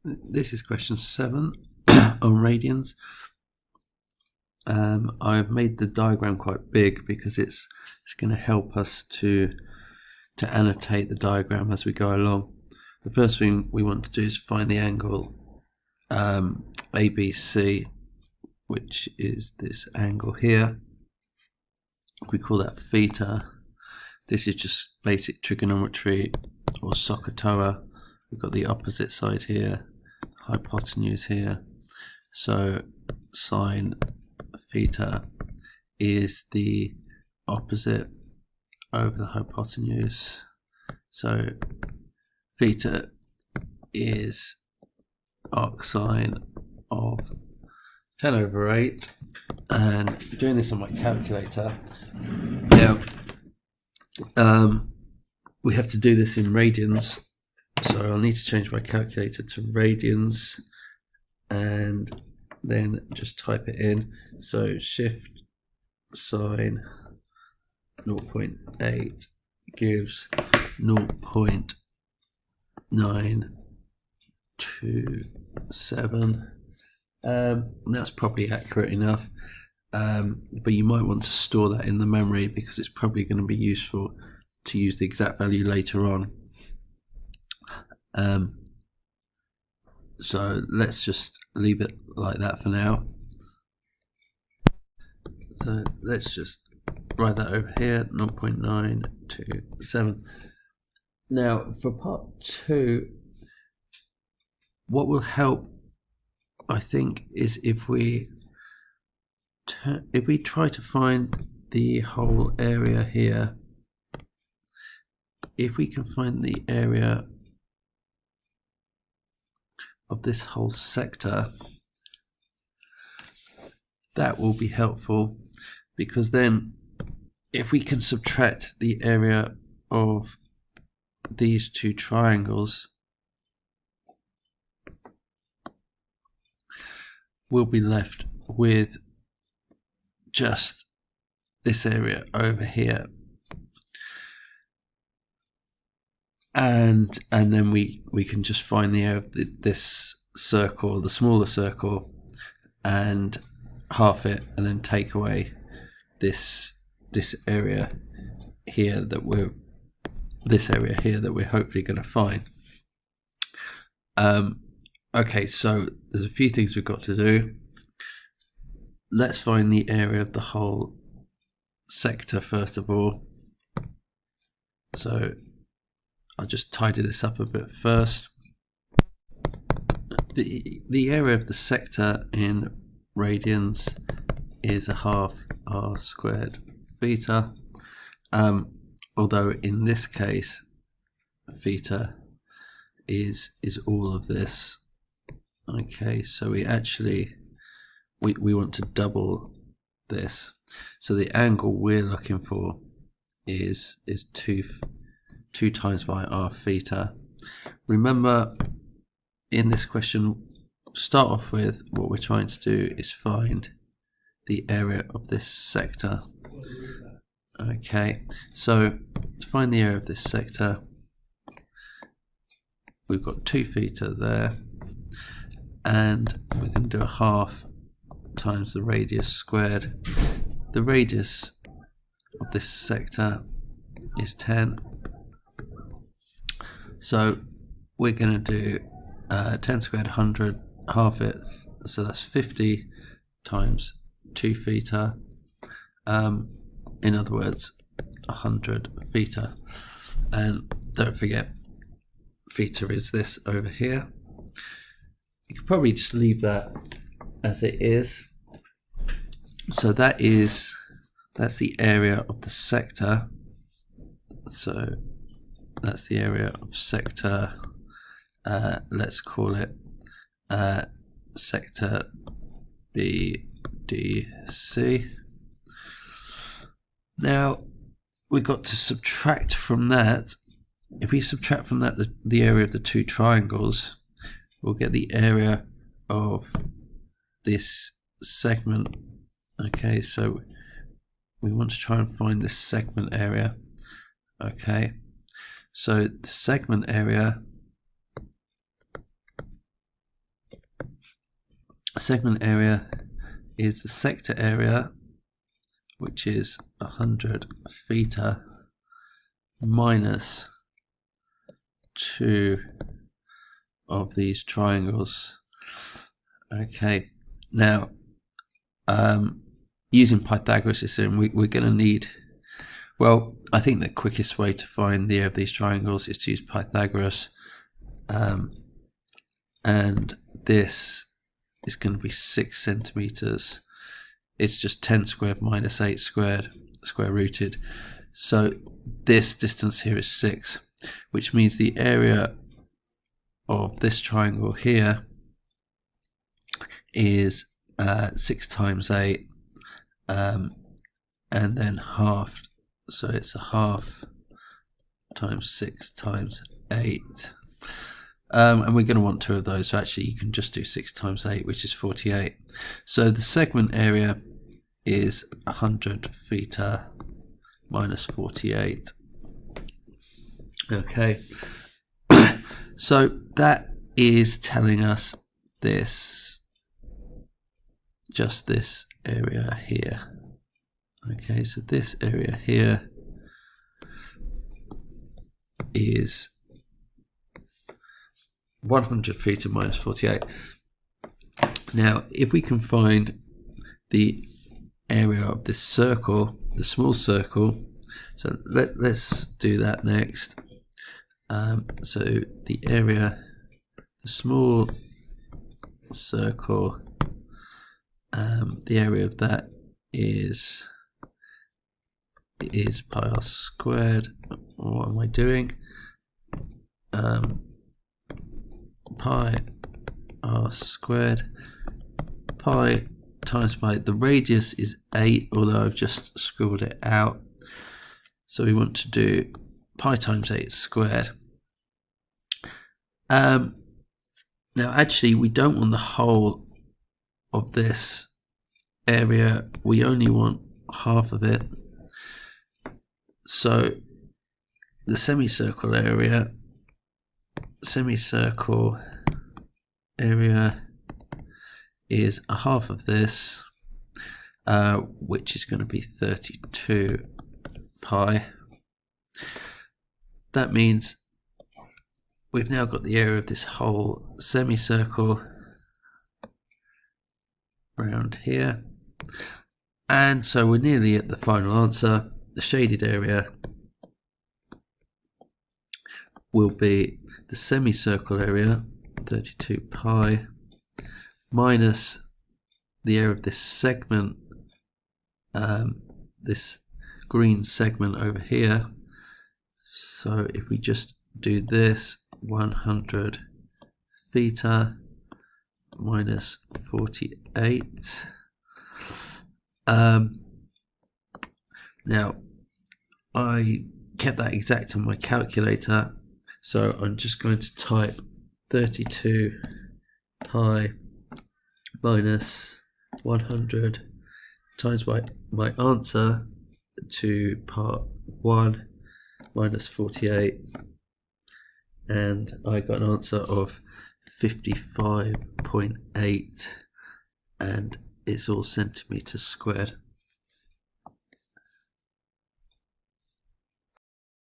This is question 7 on radians. I've made the diagram quite big because it's going to help us to annotate the diagram as we go along. The first thing we want to do is find the angle ABC, which is this angle here. We call that theta. This is just basic trigonometry or SOHCAHTOA. We've got the opposite side here, hypotenuse here. So sine theta is the opposite over the hypotenuse. So theta is arcsine of 10 over 8. And doing this on my calculator. Now, we have to do this in radians. So I'll need to change my calculator to radians and then just type it in. So shift sine 0.8 gives 0.927. That's probably accurate enough, but you might want to store that in the memory because it's probably going to be useful to use the exact value later on. So let's just leave it like that for now. So let's just write that over here, 0.927. Now for part 2, what will help, I think, is if we try to find the whole area here. If we can find the area of this whole sector, that will be helpful, because then if we can subtract the area of these two triangles, we'll be left with just this area over here, and then we can just find the area of this circle, the smaller circle, and half it, and then take away this area here that we're hopefully going to find. Okay, so there's a few things we've got to do. Let's find the area of the whole sector first of all. So I'll just tidy this up a bit first. The area of the sector in radians is a half r squared theta, although in this case theta is all of this. Okay, so we want to double this. So the angle we're looking for is 2 times by r theta. Remember, in this question, to start off with, what we're trying to do is find the area of this sector. Okay, so to find the area of this sector, we've got 2 theta there, and we can do a half times the radius squared. The radius of this sector is 10, so we're going to do 10 squared 100, half it, so that's 50 times 2 theta, in other words 100 theta. And don't forget, theta is this over here. You could probably just leave that as it is. So that's the area of the sector. So that's the area of sector, let's call it sector BDC. Now we've got to subtract from that. If we subtract from that the area of the two triangles, we'll get the area of this segment. Okay, so we want to try and find this segment area. Okay, so the segment area segment area is the sector area, which is 100 theta minus 2 of these triangles. Okay, now using Pythagoras' theorem, we're going to need, well, I think the quickest way to find the area of these triangles is to use Pythagoras, and this is going to be 6 centimeters. It's just 10 squared minus 8 squared, square rooted. So this distance here is 6, which means the area of this triangle here is 6 times 8, and then halved. So it's a half times 6 times 8. And we're going to want 2 of those, so actually you can just do 6 times 8, which is 48. So the segment area is 100 theta minus 48. Okay, so that is telling us this, just this area here. Okay, so this area here is 100 theta minus 48. Now, if we can find the area of this circle, the small circle, so let's do that next. So the area, the small circle, the area of that is pi r squared. What am I doing? Pi r squared, pi times pi. The radius is 8, although I've just scribbled it out. So we want to do pi times 8 squared. Now actually we don't want the whole of this area, we only want half of it. So the semicircle area is a half of this, which is going to be 32 pi. That means we've now got the area of this whole semicircle around here, and so we're nearly at the final answer. The shaded area will be the semicircle area, 32 pi, minus the area of this segment, this green segment over here. So if we just do this, 100 theta minus 48. Now I kept that exact on my calculator, so I'm just going to type 32 pi minus 100 times my answer to part 1 minus 48, and I got an answer of 55.8, and it's all centimeters squared.